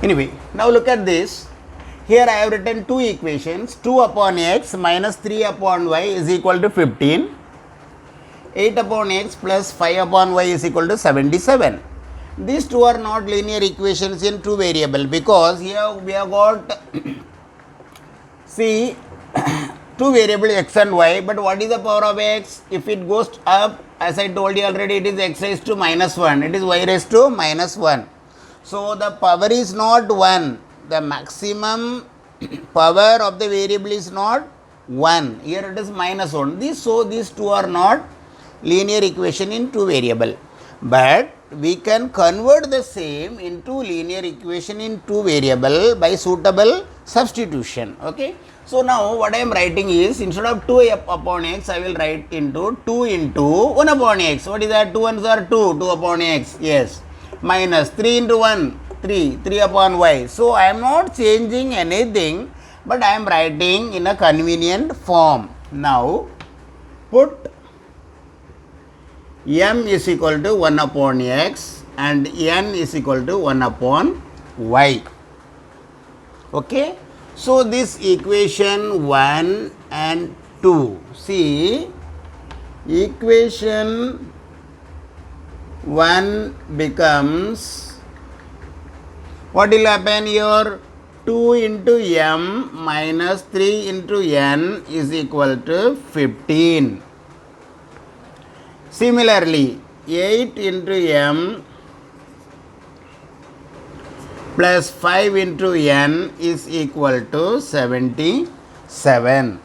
Anyway, now look at this. Here I have written two equations, 2 upon x minus 3 upon y is equal to 15. 8 upon x plus 5 upon y is equal to 77. These two are not linear equations in two variable, because here we have got see two variables x and y, but what is the power of x? If it goes up, as I told you already, it is x raised to minus 1, it is y raised to minus 1. So the power is not 1, the maximum power of the variable is not 1, here it is minus 1. So these two are not linear equation in two variable, but we can convert the same into linear equation in two variable by suitable substitution. Okay. So now what I am writing is, instead of 2 upon x, I will write into 2 into 1 upon x. What is that? 2 ones are 2, 2 upon x, yes, minus 3 into 1, 3 upon y. So I am not changing anything, but I am writing in a convenient form. Now put m is equal to 1 upon x and n is equal to 1 upon y. Okay. So this equation 1 and 2, see, equation 1 becomes, what will happen here? 2 into m minus 3 into n is equal to 15. Similarly, 8 into m plus 5 into n is equal to 77.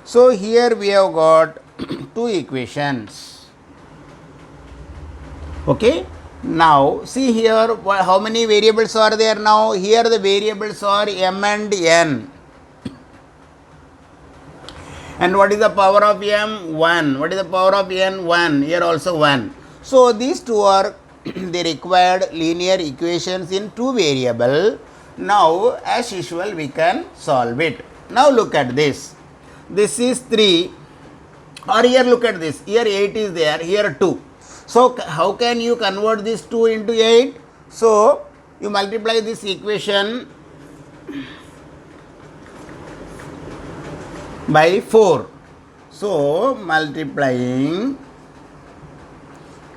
So here we have got two equations. Okay. Now see here, how many variables are there now? Here the variables are m and n. And what is the power of m? 1. What is the power of n? 1. Here also 1. So these two are the required linear equations in two variable. Now as usual we can solve it. Now look at this. This is 3, or here look at this. Here 8 is there, here 2. So how can you convert this 2 into 8? So you multiply this equation by 4. So multiplying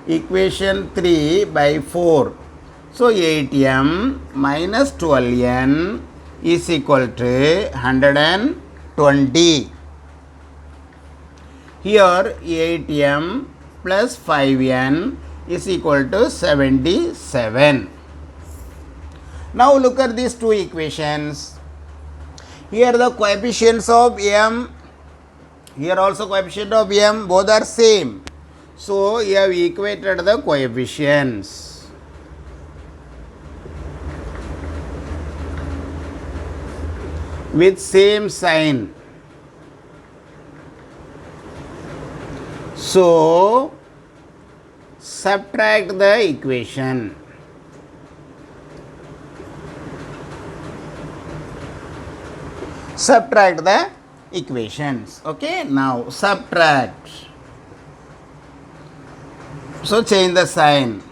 equation 3 by 4. So 8m minus 12n is equal to 120. Here 8m plus 5n is equal to 77. Now look at these two equations. Here the coefficients of m, here also coefficient of m, both are same. So you have equated the coefficients. With same sign. So subtract the equation. Subtract the equations. Okay. Now subtract. So change the sign.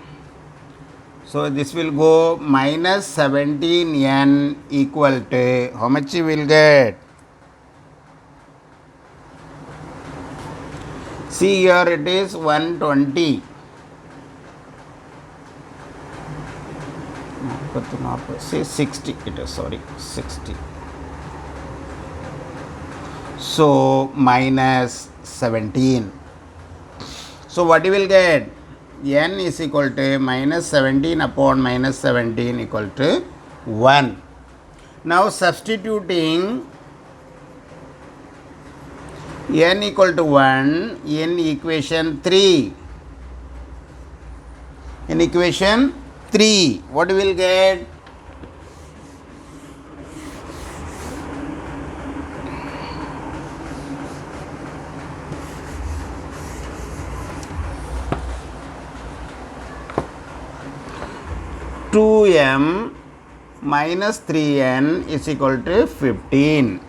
So this will go minus 17n equal to, how much you will get? See here it is 120. 60 it is, sorry, 60. So minus 17. So what you will get? N is equal to minus 17 upon minus 17 equal to 1. Now substituting n equal to 1 in equation 3. In equation 3, what you will get? (2m minus 3n is equal to 15).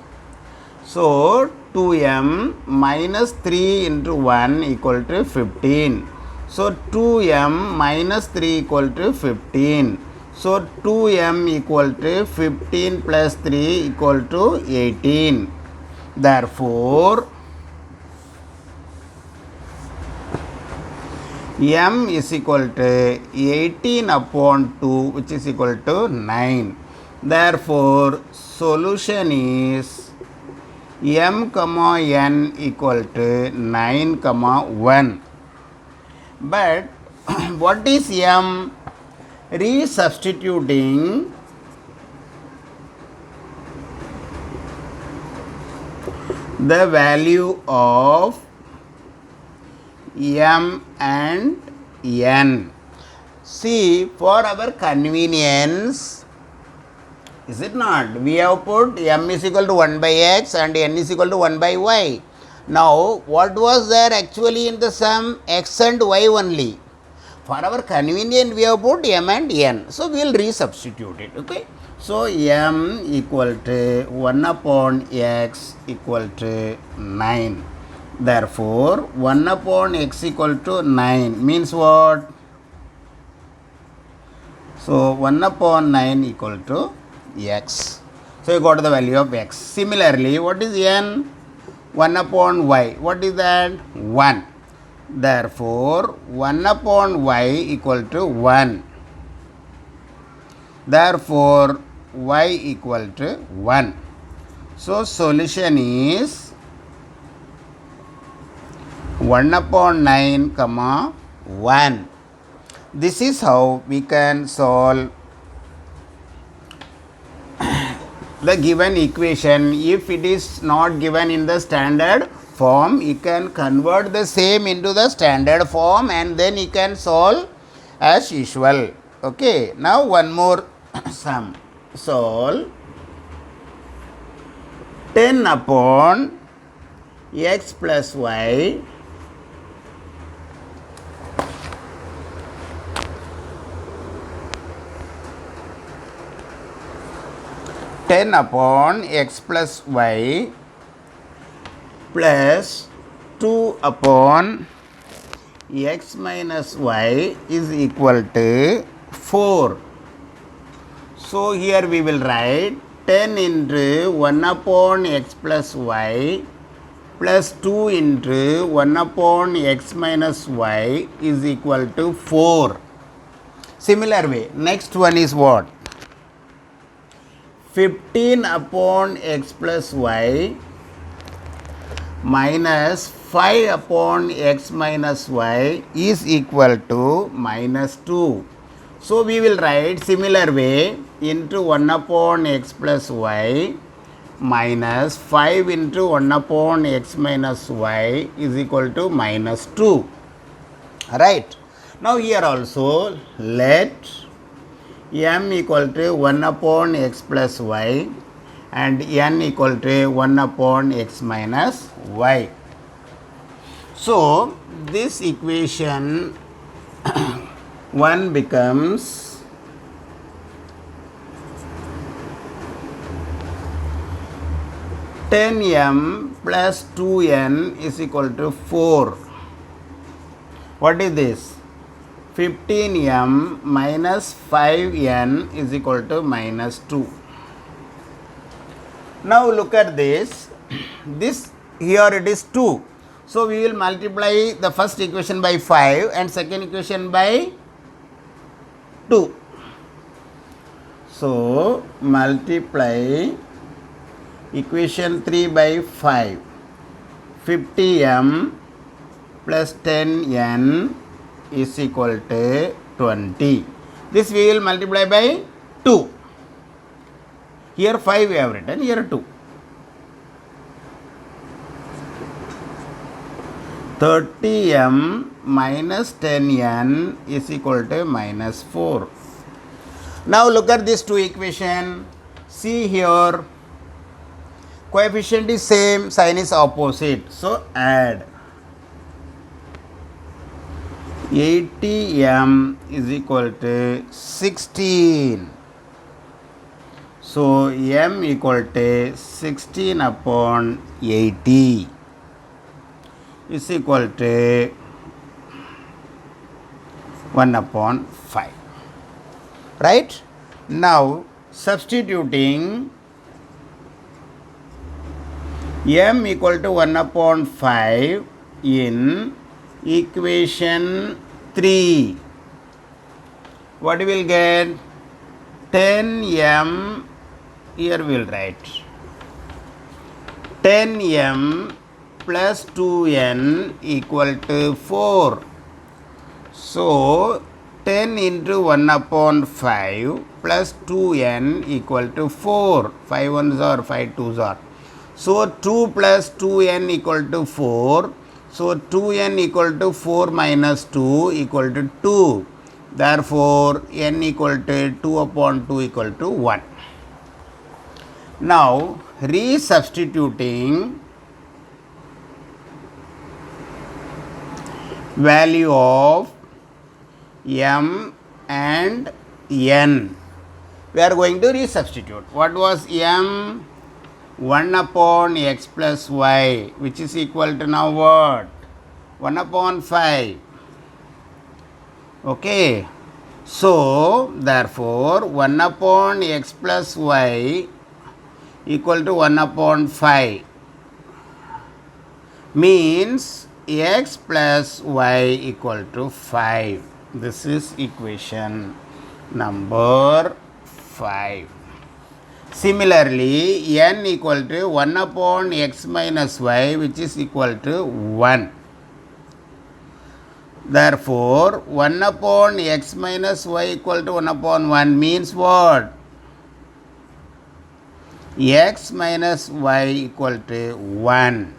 So 2m minus 3 into 1 equal to 15. So 2m minus 3 equal to 15. So 2m equal to 15 plus 3 equal to 18. Therefore, m is equal to 18 upon 2, which is equal to 9. Therefore, solution is m comma n equal to 9 comma 1. But what is m? Resubstituting the value of m and n. See, for our convenience, is it not? We have put m is equal to 1 by x and n is equal to 1 by y. Now, what was there actually in the sum? X and y only. For our convenience, we have put m and n. So, we will resubstitute it. Okay. So, m equal to 1 upon x equal to 9. Therefore, 1 upon x equal to 9 means what? So, 1 upon 9 equal to x. So, you got the value of x. Similarly, what is n? 1 upon y. What is that? 1. Therefore, 1 upon y equal to 1. Therefore, y equal to 1. So, solution is 1 upon 9 comma 1. This is how we can solve the given equation. If it is not given in the standard form, you can convert the same into the standard form and then you can solve as usual. Okay. Now, one more sum. Solve 10 upon x plus y upon x plus y plus 2 upon x minus y is equal to 4. So, here we will write 10 into 1 upon x plus y plus 2 into 1 upon x minus y is equal to 4. Similar way, next one is what? 15 upon x plus y minus 5 upon x minus y is equal to minus 2. So, we will write similar way into 1 upon x plus y minus 5 into 1 upon x minus y is equal to minus 2. Right. Now, here also let m equal to 1 upon x plus y and n equal to 1 upon x minus y. So, this equation 1 becomes (10m plus 2n is equal to 4). What is this? 15m minus 5n is equal to minus 2. Now look at this. This here it is 2. So we will multiply the first equation by 5 and second equation by 2. So multiply equation 3 by 5. 50m plus 10n is equal to 20. This we will multiply by 2. Here 5 we have written, here 2. 30m minus 10n is equal to minus 4. Now look at these two equations. See here, coefficient is same, sign is opposite. So add 80m is equal to 16. So m equal to 16 upon 80 is equal to 1 upon 5. right? Now substituting m equal to 1 upon 5 in equation 3, what you will get? 10m, here we will write 10m plus 2n equal to 4. So 10 into 1 upon 5 plus 2n equal to 4. 5 ones are 5 twos are. So 2 plus 2n equal to 4. So 2n equal to 4 minus 2 equal to 2. Therefore n equal to 2 upon 2 equal to 1. Now resubstituting value of m and n, we are going to resubstitute. What was m? 1 upon x plus y, which is equal to now what? 1 upon 5. Okay. So therefore 1 upon x plus y equal to 1 upon 5 means x plus y equal to 5. This is equation number 5. Similarly, n equal to 1 upon x minus y, which is equal to 1. Therefore, 1 upon x minus y equal to 1 upon 1 means what? X minus y equal to 1,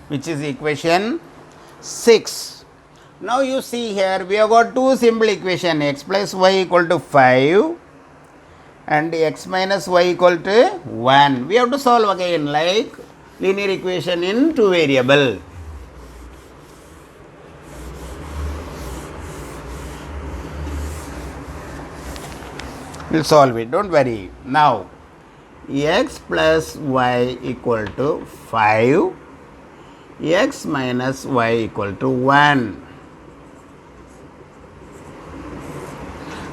which is equation 6. Now you see here we have got two simple equations, x plus y equal to 5 and x minus y equal to 1. We have to solve again like linear equation in two variable. We'll solve it, don't worry. Now x plus y equal to 5, x minus y equal to 1.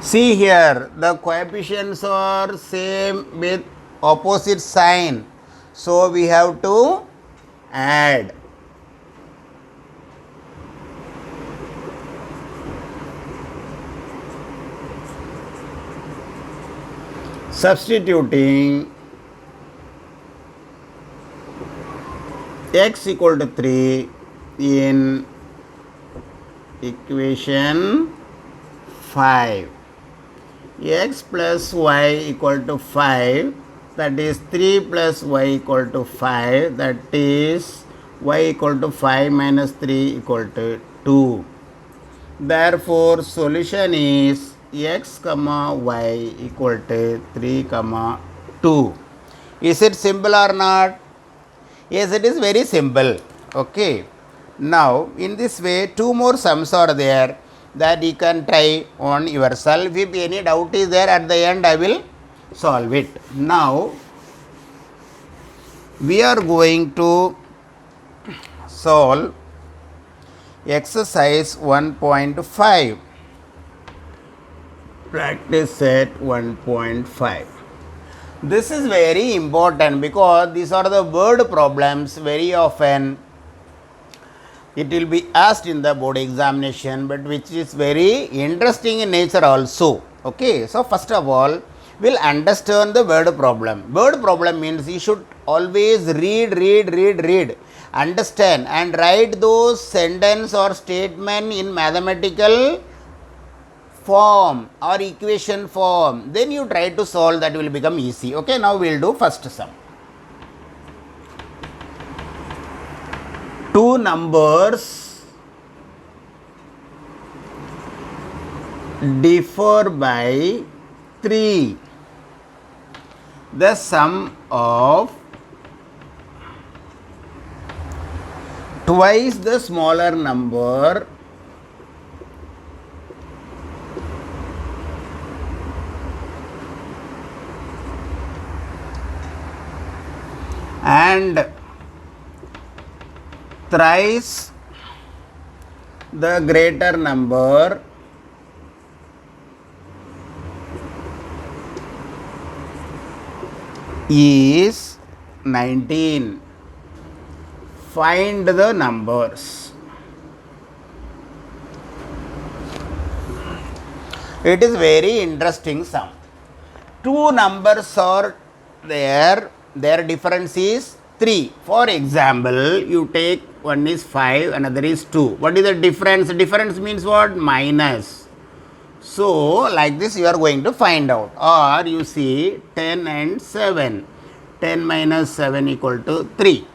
See here, the coefficients are same with opposite sign. So we have to add. Substituting x equal to 3 in equation 5. X plus y equal to 5, that is 3 plus y equal to 5, that is y equal to 5 minus 3 equal to 2. Therefore, solution is x comma y equal to 3 comma 2. Is it simple or not? Yes, it is very simple. Okay. Now, in this way, two more sums are there that you can try on yourself. If any doubt is there, at the end I will solve it. Now we are going to solve exercise 1.5, practice set 1.5. This is very important because these are the word problems. Very often it will be asked in the board examination, but which is very interesting in nature also. Okay, so first of all, we'll understand the word problem. Word problem means you should always read, understand and write those sentence or statement in mathematical form or equation form. Then you try to solve, that will become easy. Okay, now we'll do first sum. Two numbers differ by 3. The sum of twice the smaller number and thrice the greater number is 19. Find the numbers. It is very interesting sum. Two numbers are there, their difference is 3. For example, you take one is 5, another is 2. What is the difference? Difference means what? Minus. So, like this you are going to find out. Or you see 10 and 7. 10 minus 7 equal to 3.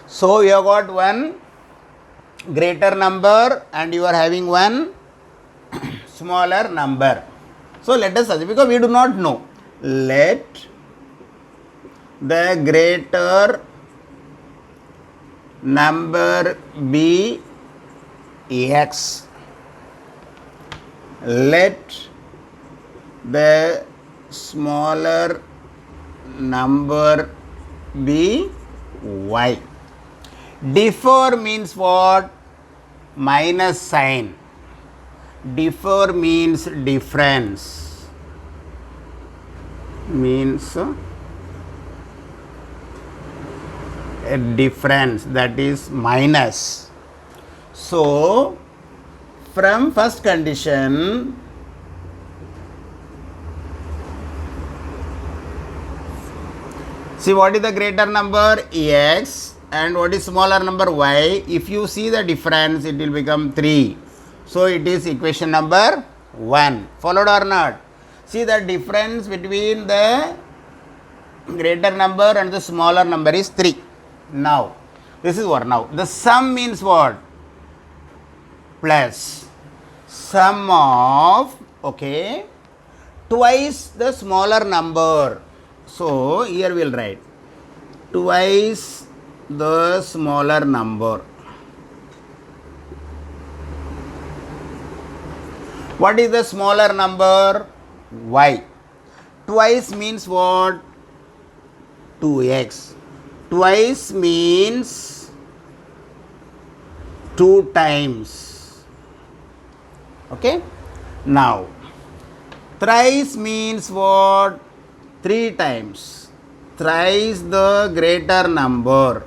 So, you have got one greater number and you are having one smaller number. So, let us assume, because we do not know. Let the greater number be x. Let the smaller number be y. Differ means what? Minus sign. Differ means difference. Means a difference, that is minus. So, from first condition, see what is the greater number? X, and what is smaller number? Y. If you see the difference, it will become 3. So, it is equation number 1. Followed or not? See the difference between the greater number and the smaller number is 3. Now, this is what? Now, the sum means what? Plus sum of, okay, twice the smaller number. So, here we will write twice the smaller number. What is the smaller number? Y. Twice means what? 2x. Twice means 2 times. Okay. Now, thrice means what? 3 times. Thrice the greater number.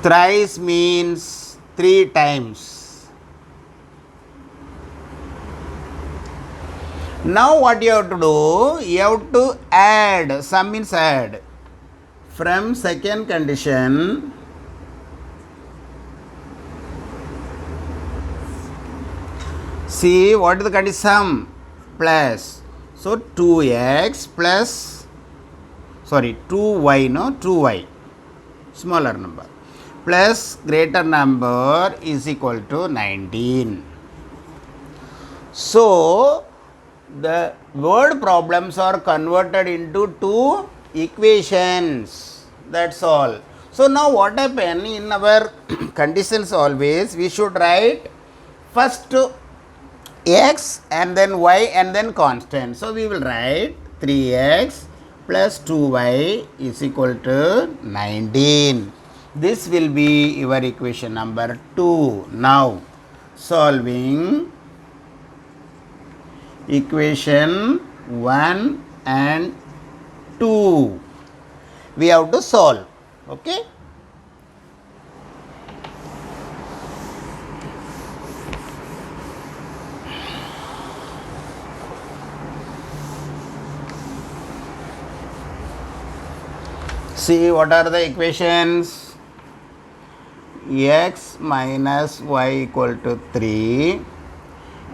Thrice means 3 times. Now what you have to do? You have to add. Sum means add. From second condition, see what is the condition? Sum plus. So 2x plus, sorry, 2y, no, 2y, smaller number, plus greater number is equal to 19. So, the word problems are converted into 2 equations. That's all. So, now what happen in our conditions always, we should write first x and then y and then constant. So, we will write 3x plus 2y is equal to 19. This will be your equation number 2. Now, solving equation 1 and 2. We have to solve. Okay. See what are the equations? X minus y equal to 3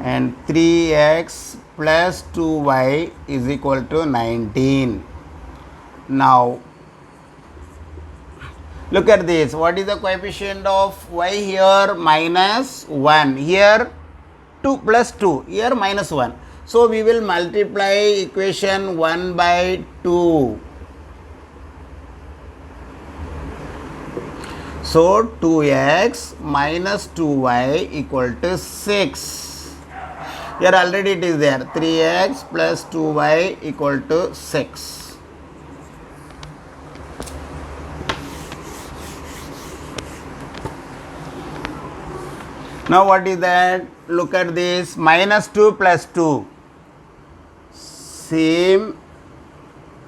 and 3x plus 2y is equal to 19. Now, look at this. What is the coefficient of y here? Minus 1. Here 2 plus 2. Here minus 1. So, we will multiply equation 1 by 2. So, 2x minus 2y equal to 6. Here already it is there. 3x plus 2y equal to 6. Now what is that? Look at this, minus 2 plus 2. Same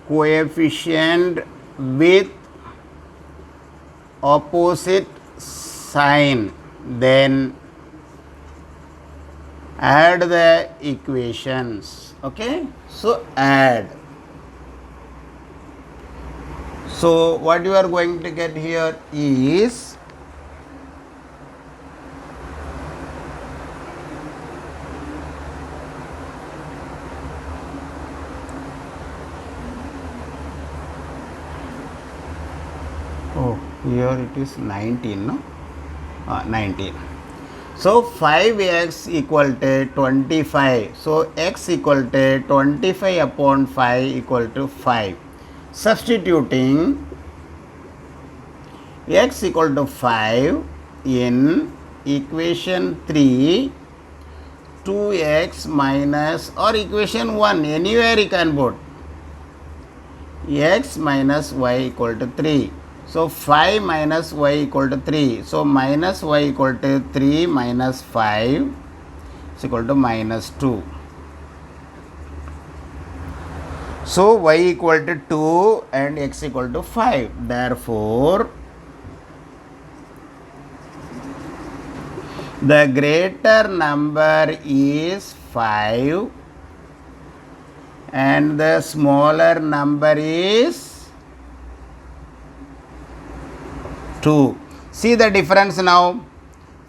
coefficient with opposite sign. Then add the equations. Okay. So add. So what you are going to get here is here it is 19, no? 19. So 5x equal to 25. So x equal to 25 upon 5 equal to 5. Substituting x equal to 5 in equation 3, 2x minus, or equation 1, anywhere you can put, x minus y equal to 3. So 5 minus y equal to 3. So minus y equal to 3 minus 5 is equal to minus 2. So y equal to 2 and x equal to 5. Therefore, the greater number is 5 and the smaller number is 2. See the difference now.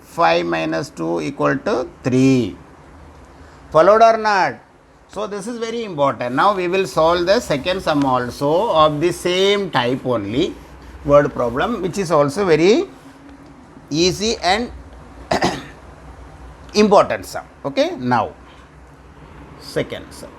5 minus 2 equal to 3. Followed or not? So this is very important. Now we will solve the second sum also of the same type only, word problem, which is also very easy and important sum. Okay. Now second sum.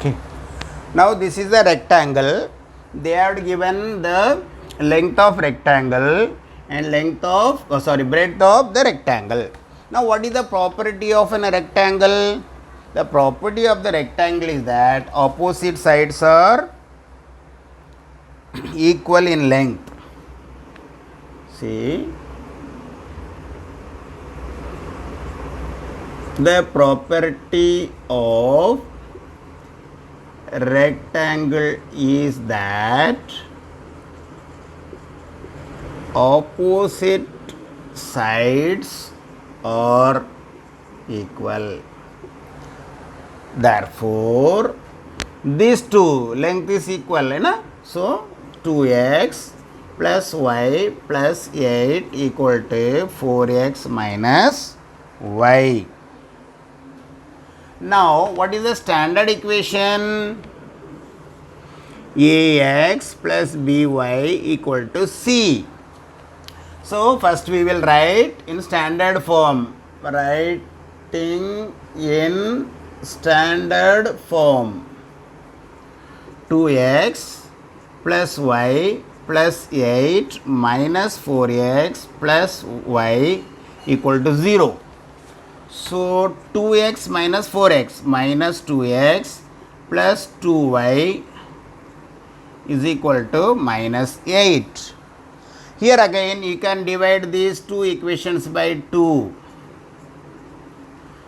Okay. Now this is a rectangle. They have given the length of rectangle and breadth of the rectangle. Now what is the property of a rectangle? The property of the rectangle is that opposite sides are equal in length. See, the property of rectangle is that opposite sides are equal. Therefore, these two length is equal, na? So 2x plus y plus 8 equal to 4x minus y. Now, what is the standard equation? Ax plus by equal to c. So, first we will write in standard form. Writing in standard form. 2x plus y plus 8 minus 4x plus y equal to 0. So 2x minus 4x minus 2x plus 2y is equal to minus 8. Here again you can divide these two equations by 2.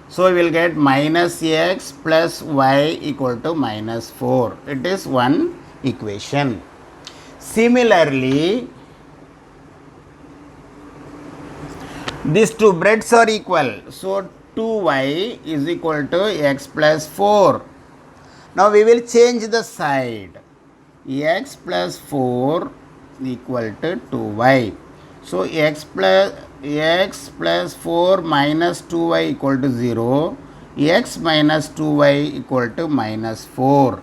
So we will get minus x plus y equal to minus 4. It is one equation. Similarly, these two breadths are equal. So 2y is equal to x plus 4. Now we will change the side. X plus 4 equal to 2y. So x plus 4 minus 2y equal to 0. X minus 2y equal to minus 4.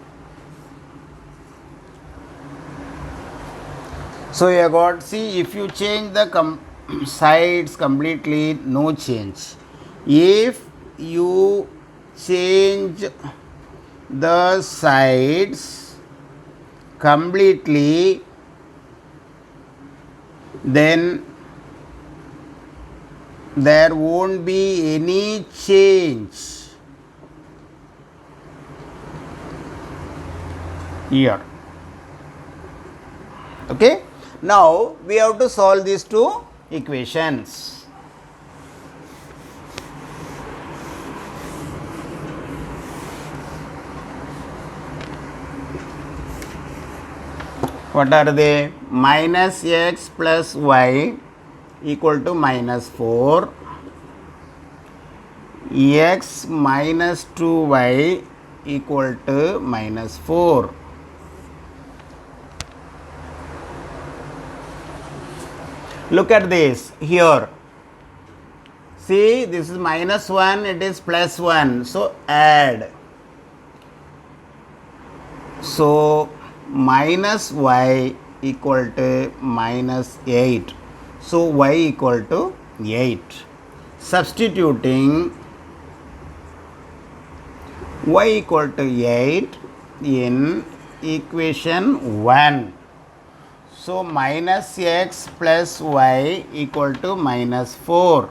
So you have got, see, if you change the sides completely, no change. If you change the sides completely, then there won't be any change here. Okay. Now we have to solve these two equations. What are they? Minus x plus y equal to minus 4, x minus 2y equal to minus 4. Look at this here. See, this is minus 1, it is plus 1. So, add. So, minus y equal to minus 8. So, y equal to 8. Substituting y equal to 8 in equation 1. So, minus x plus y equal to minus 4.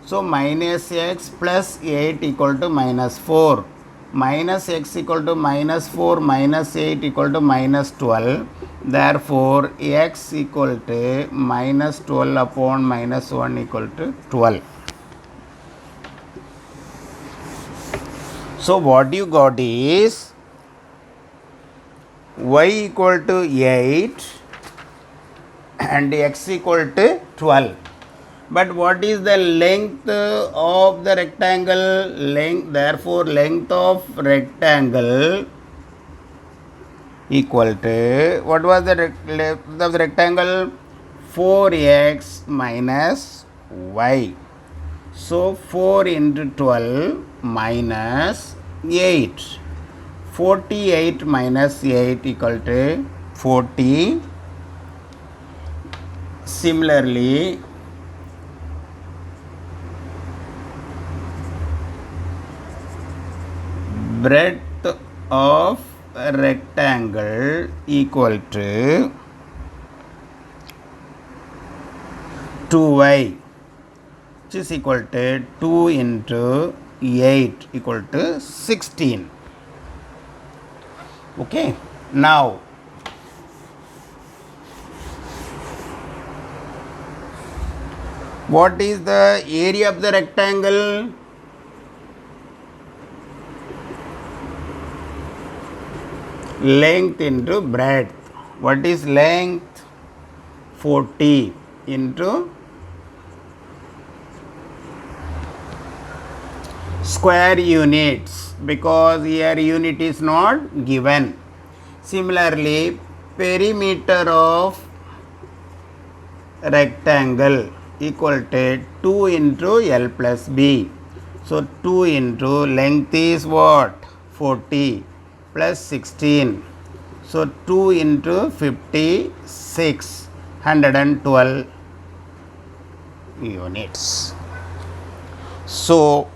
So, minus x plus 8 equal to minus 4. Minus x equal to minus 4 minus 8 equal to minus 12. Therefore, x equal to minus 12 upon minus 1 equal to 12. So, what you got is y equal to 8 and x equal to 12. But what is the length of the rectangle? Therefore, length of rectangle equal to, what was the length of the rectangle? 4x minus y. So, 4 into 12 minus 8. 48 minus 8 equal to 40. Similarly, breadth of a rectangle equal to 2y, which is equal to 2 into 8 equal to 16. Okay. Now, what is the area of the rectangle? Length into breadth. What is length? 40 into square units, because here unit is not given. Similarly, perimeter of rectangle equal to 2 into L plus B. So, 2 into length is what? 40 plus 16. So, 2 into 56, 112 units. So,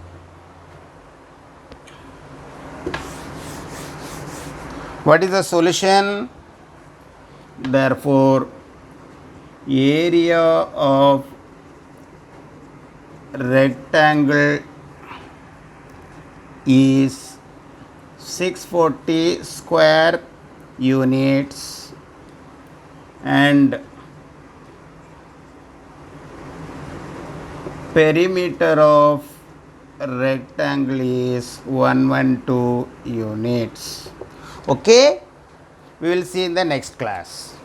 what is the solution? Therefore, area of rectangle is 640 square units and perimeter of rectangle is 112 units. Okay, we will see in the next class.